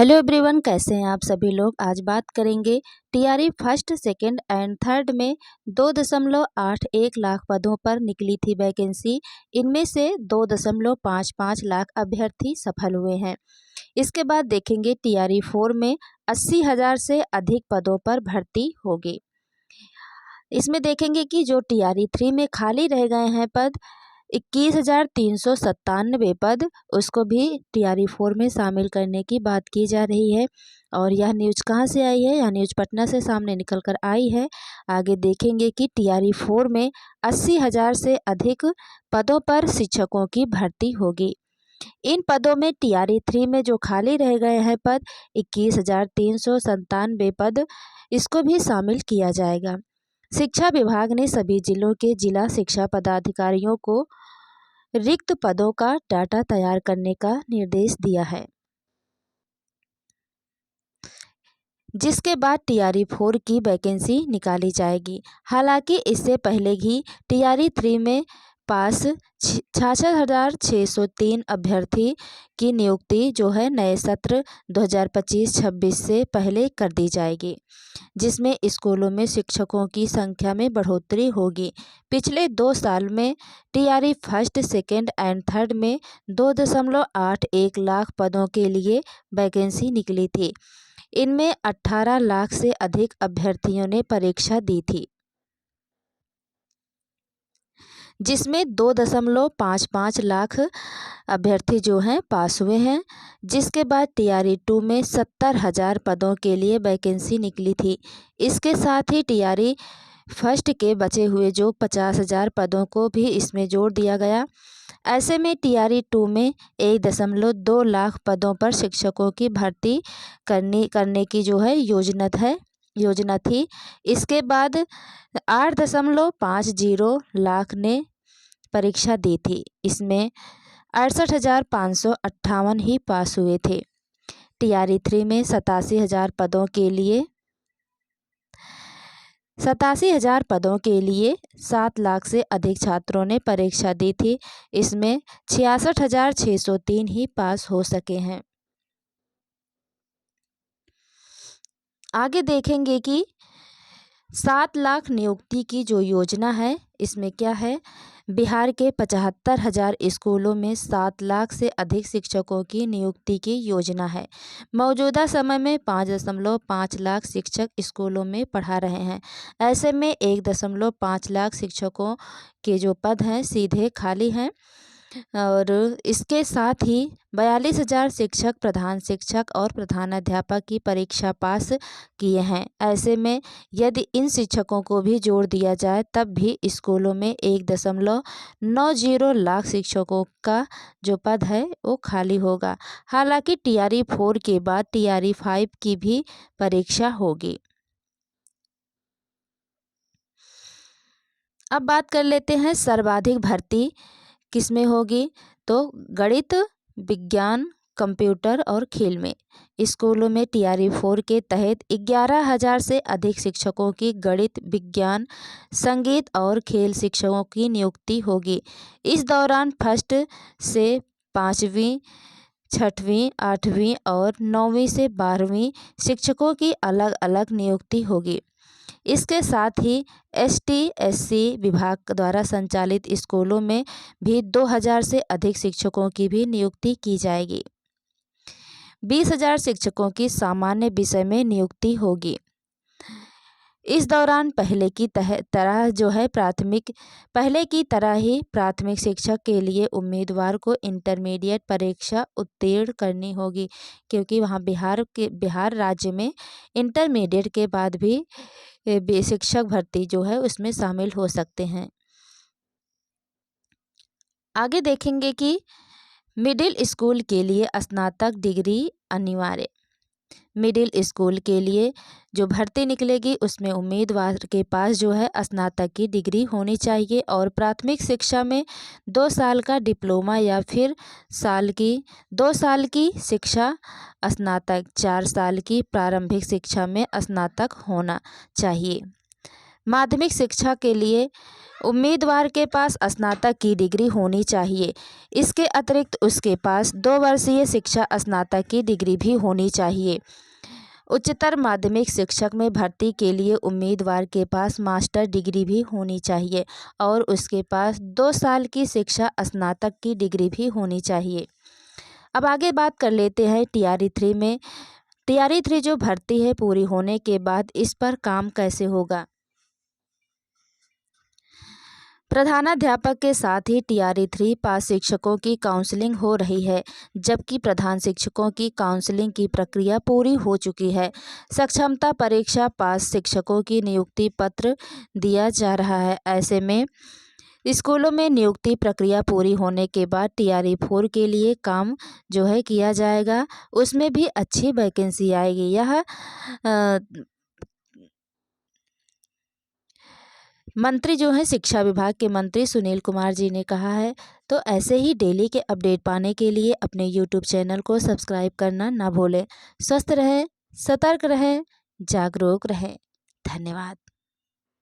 Hello everyone, कैसे हैं आप सभी लोग। आज बात करेंगे TRE first second and third में 2.81 लाख पदों पर निकली थी वैकेंसी। इनमें से 2.55 लाख अभ्यर्थी सफल हुए हैं। इसके बाद देखेंगे टीआरई 4 में 80,000 से अधिक पदों पर भर्ती होगी। इसमें देखेंगे कि जो टीआरई 3 में खाली रह गए हैं पद 21,397 पद, उसको भी टीआरई 4 में शामिल करने की बात की जा रही है। और यह न्यूज़ कहाँ से आई है? यह न्यूज़ पटना से सामने निकल कर आई है। आगे देखेंगे कि टीआरई 4 में 80,000 से अधिक पदों पर शिक्षकों की भर्ती होगी। इन पदों में टीआरई 3 में जो खाली रह गए हैं पद 21,397 पद, इसको भी शामिल किया जाएगा। शिक्षा विभाग ने सभी जिलों के जिला शिक्षा पदाधिकारियों को रिक्त पदों का डाटा तैयार करने का निर्देश दिया है, जिसके बाद टीआरई 4 की वैकेंसी निकाली जाएगी। हालांकि इससे पहले ही टीआरई 3 में पास 66,603 अभ्यर्थी की नियुक्ति जो है नए सत्र 2025-26 से पहले कर दी जाएगी, जिसमें स्कूलों में शिक्षकों की संख्या में बढ़ोतरी होगी। पिछले 2 साल में TRE first second and third में 2.81 लाख पदों के लिए वैकेंसी निकली थी। इनमें 18 लाख से अधिक अभ्यर्थियों ने परीक्षा दी थी, जिसमें 2.55 लाख अभ्यर्थी जो हैं पास हुए हैं। जिसके बाद टीआरई 2 में 70,000 पदों के लिए वैकेंसी निकली थी। इसके साथ ही टीआरई फर्स्ट के बचे हुए जो 50,000 पदों को भी इसमें जोड़ दिया गया। ऐसे में टीआरई 2 में 1.2 लाख पदों पर शिक्षकों की भर्ती करने की जो है योजना थी। इसके बाद 8.50 लाख ने परीक्षा दी थी। इसमें 68,558 ही पास हुए थे। टीआरई 3 में 87,000 पदों के लिए 7 लाख से अधिक छात्रों ने परीक्षा दी थी। इसमें 66,603 ही पास हो सके हैं। आगे देखेंगे कि 7 लाख नियुक्ति की जो योजना है, इसमें क्या है? बिहार के 75,000 स्कूलों में 7 लाख से अधिक शिक्षकों की नियुक्ति की योजना है। मौजूदा समय में 5.5 लाख शिक्षक स्कूलों में पढ़ा रहे हैं। ऐसे में 1.5 लाख शिक्षकों के जो पद हैं सीधे खाली हैं। और इसके साथ ही 42,000 शिक्षक, प्रधान शिक्षक और प्रधानाध्यापक की परीक्षा पास किए हैं। ऐसे में यदि इन शिक्षकों को भी जोड़ दिया जाए तब भी स्कूलों में 1.90 लाख शिक्षकों का जो पद है वो खाली होगा। हालांकि टीआरई 4 के बाद टीआरई 5 की भी परीक्षा होगी। अब बात कर लेते हैं सर्वाधिक भर्ती किसमें होगी। तो गणित, विज्ञान, कंप्यूटर और खेल में स्कूलों में टीआरई 4 के तहत 11,000 से अधिक शिक्षकों की गणित, विज्ञान, संगीत और खेल शिक्षकों की नियुक्ति होगी। इस दौरान फर्स्ट से 5वीं, 6वीं, 8वीं और 9वीं से 12वीं शिक्षकों की अलग अलग नियुक्ति होगी। इसके साथ ही एसटी/एससी विभाग द्वारा संचालित स्कूलों में भी 2,000 से अधिक शिक्षकों की भी नियुक्ति की जाएगी। 20,000 शिक्षकों की सामान्य विषय में नियुक्ति होगी। इस दौरान पहले की तरह ही प्राथमिक शिक्षक के लिए उम्मीदवार को इंटरमीडिएट परीक्षा उत्तीर्ण करनी होगी, क्योंकि वहाँ बिहार राज्य में इंटरमीडिएट के बाद भी शिक्षक भर्ती जो है उसमें शामिल हो सकते हैं। आगे देखेंगे कि मिडिल स्कूल के लिए स्नातक डिग्री अनिवार्य। मिडिल स्कूल के लिए जो भर्ती निकलेगी उसमें उम्मीदवार के पास जो है स्नातक की डिग्री होनी चाहिए और प्राथमिक शिक्षा में 2 साल का डिप्लोमा या फिर 2 साल की शिक्षा स्नातक, 4 साल की प्रारंभिक शिक्षा में स्नातक होना चाहिए। माध्यमिक शिक्षा के लिए उम्मीदवार के पास स्नातक की डिग्री होनी चाहिए। इसके अतिरिक्त उसके पास 2 वर्षीय शिक्षा स्नातक की डिग्री भी होनी चाहिए। उच्चतर माध्यमिक शिक्षक में भर्ती के लिए उम्मीदवार के पास मास्टर डिग्री भी होनी चाहिए और उसके पास 2 साल की शिक्षा स्नातक की डिग्री भी होनी चाहिए। अब आगे बात कर लेते हैं टीआरई 3 में। टीआरई 3 जो भर्ती है पूरी होने के बाद इस पर काम कैसे होगा। प्रधानाध्यापक के साथ ही टीआरई 3 पास शिक्षकों की काउंसलिंग हो रही है, जबकि प्रधान शिक्षकों की काउंसलिंग की प्रक्रिया पूरी हो चुकी है। सक्षमता परीक्षा पास शिक्षकों की नियुक्ति पत्र दिया जा रहा है। ऐसे में स्कूलों में नियुक्ति प्रक्रिया पूरी होने के बाद टीआरई 4 के लिए काम जो है किया जाएगा, उसमें भी अच्छी वैकेंसी आएगी। यह मंत्री जो हैं शिक्षा विभाग के मंत्री सुनील कुमार जी ने कहा है। तो ऐसे ही डेली के अपडेट पाने के लिए अपने यूट्यूब चैनल को सब्सक्राइब करना ना भूलें। स्वस्थ रहें, सतर्क रहें, जागरूक रहें। धन्यवाद।